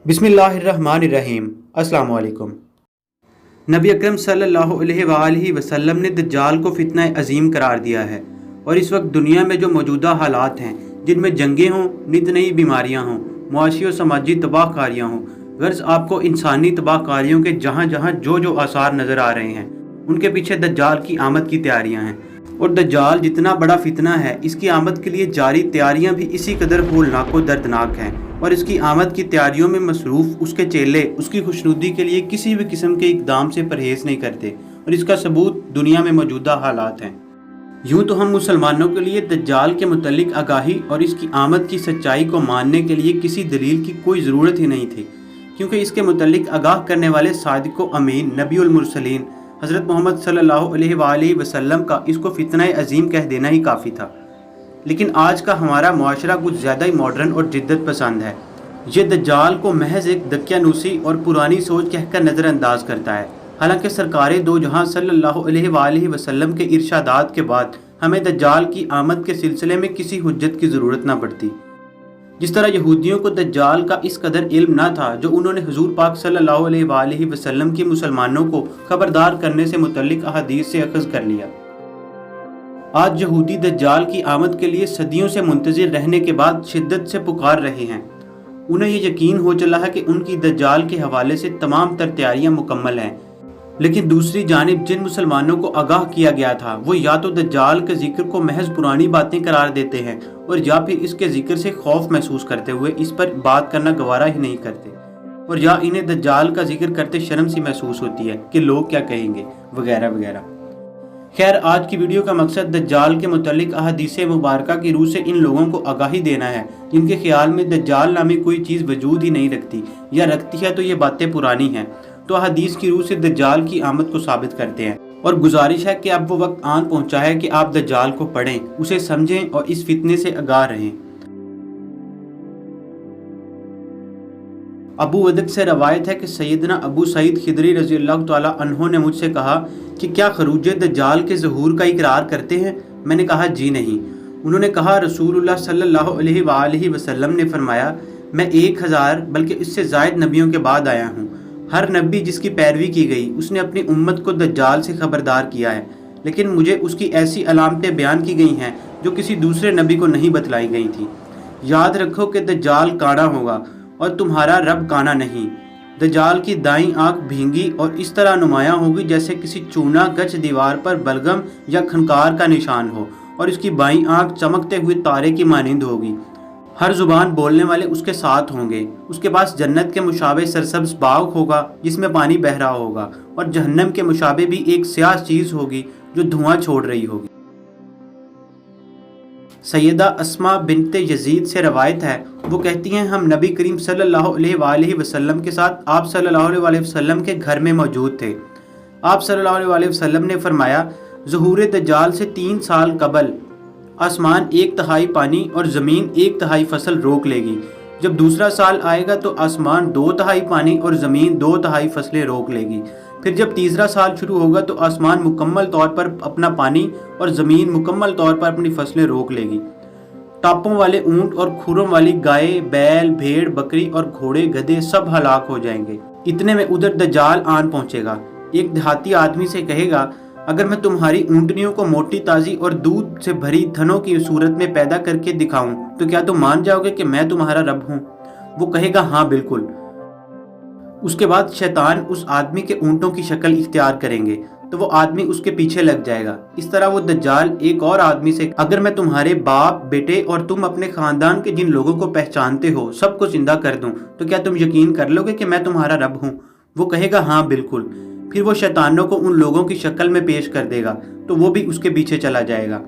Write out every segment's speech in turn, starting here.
बिस्मिल्लाहिर्रहमानिर्रहीम। अस्सलाम वालेकुम। नबी अकरम सल्लल्लाहु अलैहि वसल्लम ने दज्जाल को फितना अजीम करार दिया है और इस वक्त दुनिया में जो मौजूदा हालात हैं जिनमें जंगें हों, नित नई बीमारियां हों, मुआशी और समाजी तबाहकारियाँ हों, गर्ज आपको इंसानी तबाहकारियों के जहाँ जहाँ जो जो आसार नज़र आ रहे हैं उनके पीछे दज्जाल की आमद की तैयारियाँ हैं। और दज्जाल जितना बड़ा फितना है, इसकी आमद के लिए जारी तैयारियां भी इसी कदर होलनाक व दर्दनाक हैं और इसकी आमद की तैयारियों में मसरूफ़ उसके चेले उसकी खुशनुदी के लिए किसी भी किस्म के इक़दाम से परहेज़ नहीं करते और इसका सबूत दुनिया में मौजूदा हालात हैं। यूँ तो हम मुसलमानों के लिए दज्जाल के मुतल्लिक आगाही और इसकी आमद की सच्चाई को मानने के लिए किसी दलील की कोई ज़रूरत ही नहीं थी, क्योंकि इसके मुतल्लिक आगाह करने वाले सादिक़ व अमीन नबीउल मुरसलीन हज़रत मोहम्मद सल्लल्लाहु अलैहि वसल्लम का इसको फितना अजीम कह देना ही काफ़ी था। लेकिन आज का हमारा मुआशरा कुछ ज़्यादा ही मॉडर्न और जिद्दत पसंद है। ये दज्जाल को महज एक दकियानूसी और पुरानी सोच कहकर नज़रअंदाज करता है। हालांकि सरकारे दो जहां सल्लल्लाहु अलैहि वसल्लम के इरशादात के बाद हमें दज्जाल की आमद के सिलसिले में किसी हुज्जत की ज़रूरत ना पड़ती। जिस तरह यहूदियों को दज्जाल का इस कदर इल्म ना था जो उन्होंने हुजूर पाक सल्लल्लाहु अलैहि वसल्लम की मुसलमानों को खबरदार करने से मुतल्लिक अहादीस से अखज़ कर लिया। आज यहूदी दज्जाल की आमद के लिए सदियों से मुंतज़िर रहने के बाद शिद्दत से पुकार रहे हैं। उन्हें ये यकीन हो चला है कि उनकी दज्जाल के हवाले से तमाम तर तैयारियाँ मुकम्मल हैं। लेकिन दूसरी जानिब जिन मुसलमानों को आगाह किया गया था वो या तो दज्जाल के जिक्र को महज पुरानी बातें करार देते हैं और या फिर इसके जिक्र से खौफ महसूस करते हुए इस पर बात करना गवारा ही नहीं करते, और या इन्हें दज्जाल का जिक्र करते शर्म सी महसूस होती है कि लोग क्या कहेंगे वगैरह वगैरह। खैर, आज की वीडियो का मकसद दज्जाल के मुतल्लिक अहादीस मुबारका की रूह से इन लोगों को आगाही देना है जिनके ख्याल में दज्जाल नामी कोई चीज़ वजूद ही नहीं रखती, या रखती है तो ये बातें पुरानी हैं, तो हदीस की रूह से दज्जाल की आमद को साबित करते हैं। और गुजारिश है कि अब वो वक्त आन पहुंचा है कि आप दज्जाल को पढ़ें, उसे समझें और इस फितने से आगाह रहें। अबू वदक से रवायत है कि सैयदना अबू सईद खिदरी रज़ियल्लाहु तआला अन्हु ने मुझसे कहा कि क्या खरूजे दज्जाल के ज़हूर का इकरार करते हैं? मैंने कहा जी नहीं। उन्होंने कहा रसूलुल्लाह सल्लल्लाहु अलैहि वसल्लम ने फरमाया, मैं 1000 बल्कि इससे ज़ायद नबियों के बाद आया हूँ। हर नबी जिसकी पैरवी की गई उसने अपनी उम्मत को दज्जाल से खबरदार किया है, लेकिन मुझे उसकी ऐसी अलामतें बयान की गई हैं जो किसी दूसरे नबी को नहीं बतलाई गई थी। याद रखो कि दज्जाल काना होगा और तुम्हारा रब काना नहीं। दज्जाल की दाईं आंख भींगी और इस तरह नुमायां होगी जैसे किसी चूना गच दीवार पर बलगम या खनकार का निशान हो, और इसकी बाईं आंख चमकते हुए तारे की मानिंद होगी। हर जुबान बोलने वाले उसके साथ होंगे। उसके पास जन्नत के मुशाबे सरसब्ज बाग होगा जिसमें पानी बह रहा होगा, और जहन्नम के मुशाबे भी एक स्याह चीज़ होगी जो धुआं छोड़ रही होगी। सैयदा अस्मा बिनते यजीद से रवायत है, वो कहती हैं हम नबी करीम सल्लल्लाहु अलैहि वसल्लम के साथ आप सल्लल्लाहु अलैहि वसल्लम के घर में मौजूद थे। आप सल्लल्लाहु अलैहि वसल्लम ने फरमाया, ज़हूर दज्जाल से 3 साल कबल आसमान 1/3 पानी और ज़मीन 1/3 फसल रोक लेगी। जब दूसरा साल आएगा तो आसमान 2/3 पानी और ज़मीन 2/3 फसलें रोक लेगी। फिर जब तीसरा साल शुरू होगा तो आसमान मुकम्मल तौर पर अपना पानी और ज़मीन मुकम्मल तौर पर अपनी फसलें रोक लेगी। टापों वाले ऊँट और खुरों वाली गाय, बैल, भेड़, बकरी और घोड़े, गधे सब हलाक हो जाएंगे। इतने में उधर दज्जाल आन पहुँचेगा। एक देहाती आदमी से कहेगा, अगर मैं तुम्हारी ऊँटनियों को मोटी ताज़ी और दूध से भरी थनों की सूरत में पैदा करके दिखाऊं तो क्या तुम मान जाओगे कि मैं तुम्हारा रब हूँ? वो कहेगा हाँ बिल्कुल। उसके बाद शैतान उस आदमी के ऊँटों की शक्ल इख्तियार करेंगे तो वो आदमी उसके पीछे लग जाएगा। इस तरह वो दज्जाल एक और आदमी से, अगर मैं तुम्हारे बाप, बेटे और तुम अपने खानदान के जिन लोगों को पहचानते हो सबको जिंदा कर दूं तो क्या तुम यकीन कर लोगे कि मैं तुम्हारा रब हूँ? वो कहेगा हाँ बिल्कुल। फिर वो शैतानों को उन लोगों की शक्ल में पेश कर देगा तो वो भी उसके पीछे चला जाएगा।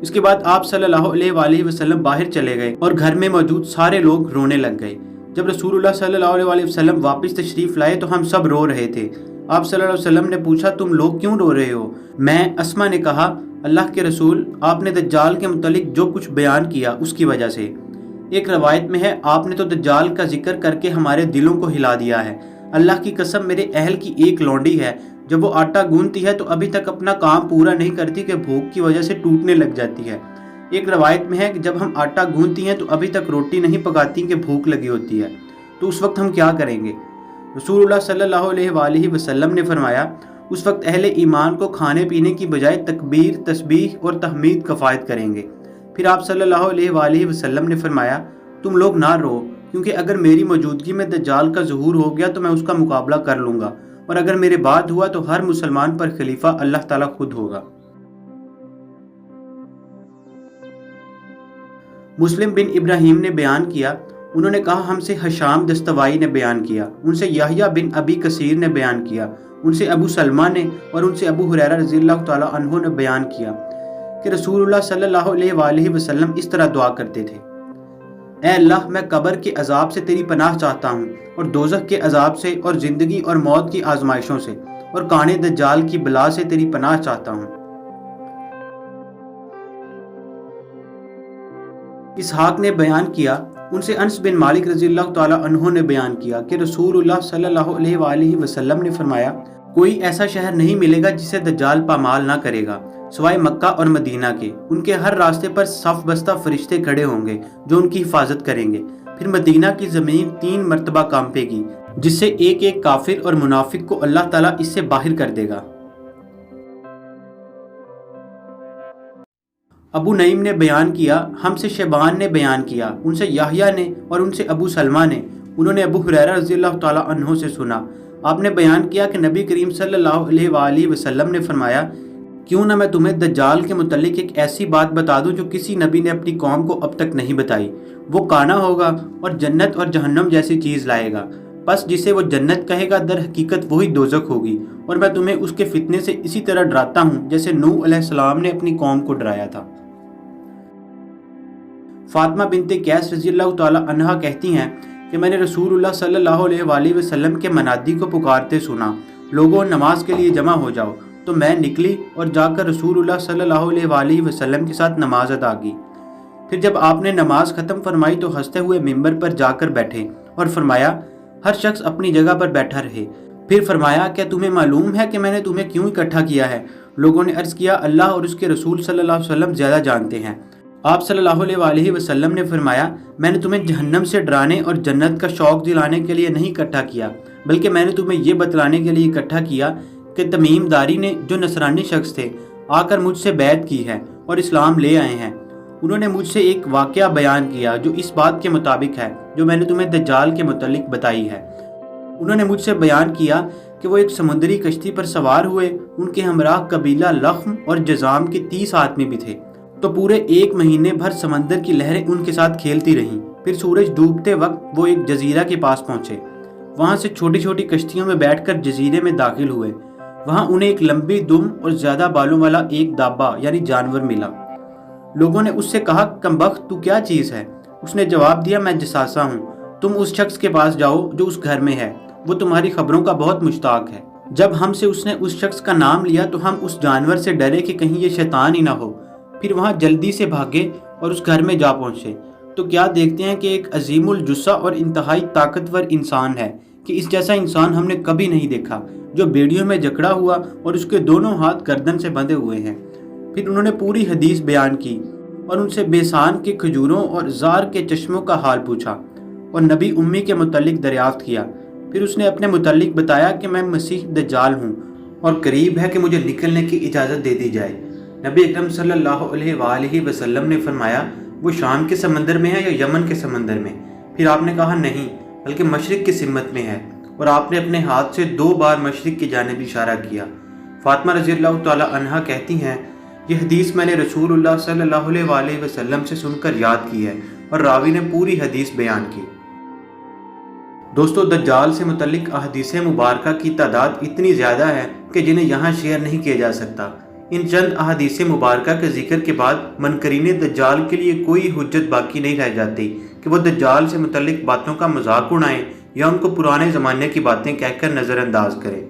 इसके बाद आप सल्लल्लाहु अलैहि वसल्लम बाहर चले गए और घर में मौजूद सारे लोग रोने लग गए। जब रसूलुल्लाह सल्लल्लाहु अलैहि वसल्लम वापस तशरीफ़ लाए तो हम सब रो रहे थे। आप सल्लल्लाहु अलैहि वसल्लम ने पूछा, तुम लोग क्यों रो रहे हो? मैं, अस्मा ने कहा, अल्लाह के रसूल, आपने दज्जाल के मुतल्लिक जो कुछ बयान किया उसकी वजह से। एक रवायत में है, आपने तो दज्जाल का जिक्र करके हमारे दिलों को हिला दिया है। अल्लाह की कसम, मेरे अहल की एक लौंडी है, जब वो आटा गूंथती है तो अभी तक अपना काम पूरा नहीं करती कि भूख की वजह से टूटने लग जाती है। एक रवायत में है कि जब हम आटा गूंथती हैं तो अभी तक रोटी नहीं पकाती कि भूख लगी होती है। تو اس وقت ہم کیا کریں گے؟ رسول اللہ صلی اللہ علیہ وآلہ وسلم نے فرمایا اس وقت اہل ایمان کو کھانے پینے کی بجائے تکبیر، تسبیح اور تحمید کفایت کریں گے۔ پھر آپ صلی اللہ علیہ وآلہ وسلم نے فرمایا تم لوگ نہ رو، کیونکہ اگر میری موجودگی میں دجال کا ظہور ہو گیا تو میں اس کا مقابلہ کر لوں گا، اور اگر میرے بعد ہوا تو ہر مسلمان پر خلیفہ اللہ تعالیٰ خود ہوگا۔ مسلم بن ابراہیم نے بیان کیا، انہوں نے کہا ہم سے حشام دستوائی نے بیان کیا، ان سے یحییٰ بن ابی کثیر نے بیان کیا، ان سے ابو سلمہ نے اور ان سے ابو ہریرہ رضی اللہ تعالیٰ عنہ نے بیان کیا کہ رسول اللہ صلی اللہ علیہ وآلہ وسلم اس طرح دعا کرتے تھے: اے اللہ، میں قبر کے عذاب سے تیری پناہ چاہتا ہوں، اور دوزخ کے عذاب سے، اور زندگی اور موت کی آزمائشوں سے، اور کانے دجال کی بلا سے تیری پناہ چاہتا ہوں۔ اسحاق نے بیان کیا، ان سے انس بن مالک رضی اللہ تعالیٰ عنہ نے بیان کیا کہ رسول اللہ صلی اللہ علیہ وآلہ وسلم نے فرمایا کوئی ایسا شہر نہیں ملے گا جسے دجال پامال نہ کرے گا سوائے مکہ اور مدینہ کے۔ ان کے ہر راستے پر صف بستہ فرشتے کھڑے ہوں گے جو ان کی حفاظت کریں گے۔ پھر مدینہ کی زمین 3 مرتبہ کانپے گی، جس سے ایک ایک کافر اور منافق کو اللہ تعالیٰ اس سے باہر کر دے گا۔ ابو نعیم نے بیان کیا، ہم سے شیبان نے بیان کیا، ان سے یحییٰ نے اور ان سے ابو سلمہ نے، انہوں نے ابو ہریرہ رضی اللہ تعالیٰ عنہ سے سنا، آپ نے بیان کیا کہ نبی کریم صلی اللہ علیہ وآلہ وسلم نے فرمایا کیوں نہ میں تمہیں دجال کے متعلق ایک ایسی بات بتا دوں جو کسی نبی نے اپنی قوم کو اب تک نہیں بتائی۔ وہ کانا ہوگا اور جنت اور جہنم جیسی چیز لائے گا، پس جسے وہ جنت کہے گا در حقیقت وہی دوزخ ہوگی، اور میں تمہیں اس کے فتنے سے اسی طرح ڈراتا ہوں جیسے نوح علیہ السلام نے اپنی قوم کو ڈرایا تھا۔ فاطمہ بنت قیس رضی اللہ تعالی عنہا کہتی ہیں کہ میں نے رسول اللہ صلی اللہ علیہ وآلہ وسلم کے منادی کو پکارتے سنا، لوگوں نماز کے لیے جمع ہو جاؤ، تو میں نکلی اور جا کر رسول اللہ صلی اللہ علیہ وآلہ وسلم کے ساتھ نماز ادا کی۔ پھر جب آپ نے نماز ختم فرمائی تو ہنستے ہوئے ممبر پر جا کر بیٹھے اور فرمایا ہر شخص اپنی جگہ پر بیٹھا رہے۔ پھر فرمایا کیا تمہیں معلوم ہے کہ میں نے تمہیں کیوں اکٹھا کیا ہے؟ لوگوں نے عرض کیا اللہ اور اس کے رسول صلی اللہ علیہ وسلم زیادہ جانتے ہیں۔ آپ صلی اللہ علیہ وآلہ وسلم نے فرمایا میں نے تمہیں جہنم سے ڈرانے اور جنت کا شوق دلانے کے لیے نہیں اکٹھا کیا، بلکہ میں نے تمہیں یہ بتلانے کے لیے اکٹھا کیا کہ تمیم داری نے جو نصرانی شخص تھے آ کر مجھ سے بیعت کی ہے اور اسلام لے آئے ہیں۔ انہوں نے مجھ سے ایک واقعہ بیان کیا جو اس بات کے مطابق ہے جو میں نے تمہیں دجال کے متعلق بتائی ہے۔ انہوں نے مجھ سے بیان کیا کہ وہ ایک سمندری کشتی پر سوار ہوئے، ان کے ہمراہ قبیلہ لخم اور جزام کے 30 آدمی بھی تھے، تو پورے 1 مہینے بھر سمندر کی لہریں ان کے ساتھ کھیلتی رہیں۔ پھر سورج ڈوبتے وقت وہ ایک جزیرہ کے پاس پہنچے، وہاں سے چھوٹی چھوٹی کشتیوں میں بیٹھ کر جزیرے میں داخل ہوئے۔ وہاں انہیں ایک لمبی دم اور زیادہ بالوں والا ایک دابہ یعنی جانور ملا۔ لوگوں نے اس سے کہا کمبخت تو کیا چیز ہے؟ اس نے جواب دیا میں جساسہ ہوں، تم اس شخص کے پاس جاؤ جو اس گھر میں ہے، وہ تمہاری خبروں کا بہت مشتاق ہے۔ جب ہم سے اس نے اس شخص کا نام لیا تو ہم اس جانور سے ڈرے کہ کہیں یہ شیطان ہی نہ ہو، پھر وہاں جلدی سے بھاگے اور اس گھر میں جا پہنچے تو کیا دیکھتے ہیں کہ ایک عظیم الجثہ اور انتہائی طاقتور انسان ہے کہ اس جیسا انسان ہم نے کبھی نہیں دیکھا، جو بیڑیوں میں جکڑا ہوا اور اس کے دونوں ہاتھ گردن سے بندھے ہوئے ہیں۔ پھر انہوں نے پوری حدیث بیان کی اور ان سے بیسان کے کھجوروں اور زار کے چشموں کا حال پوچھا اور نبی امی کے متعلق دریافت کیا۔ پھر اس نے اپنے متعلق بتایا کہ میں مسیح دجال ہوں اور قریب ہے کہ مجھے نکلنے کی اجازت دے دی جائے۔ نبی اکرم صلی اللہ علیہ وآلہ وسلم نے فرمایا وہ شام کے سمندر میں ہے یا یمن کے سمندر میں؟ پھر آپ نے کہا نہیں بلکہ مشرق کی سمت میں ہے، اور آپ نے اپنے ہاتھ سے 2 بار مشرق کی جانب اشارہ کیا۔ فاطمہ رضی اللہ تعالی عنہا کہتی ہیں یہ حدیث میں نے رسول اللہ صلی اللہ علیہ وآلہ وسلم سے سن کر یاد کی ہے، اور راوی نے پوری حدیث بیان کی۔ دوستو دجال سے متعلق احادیث مبارکہ کی تعداد اتنی زیادہ ہے کہ جنہیں یہاں شیئر نہیں کیا جا سکتا۔ ان چند احادیث مبارکہ کے ذکر کے بعد منکرین دجال کے لیے کوئی حجت باقی نہیں رہ جاتی کہ وہ دجال سے متعلق باتوں کا مذاق اڑائیں یا ان کو پرانے زمانے کی باتیں کہہ کر نظر انداز کریں۔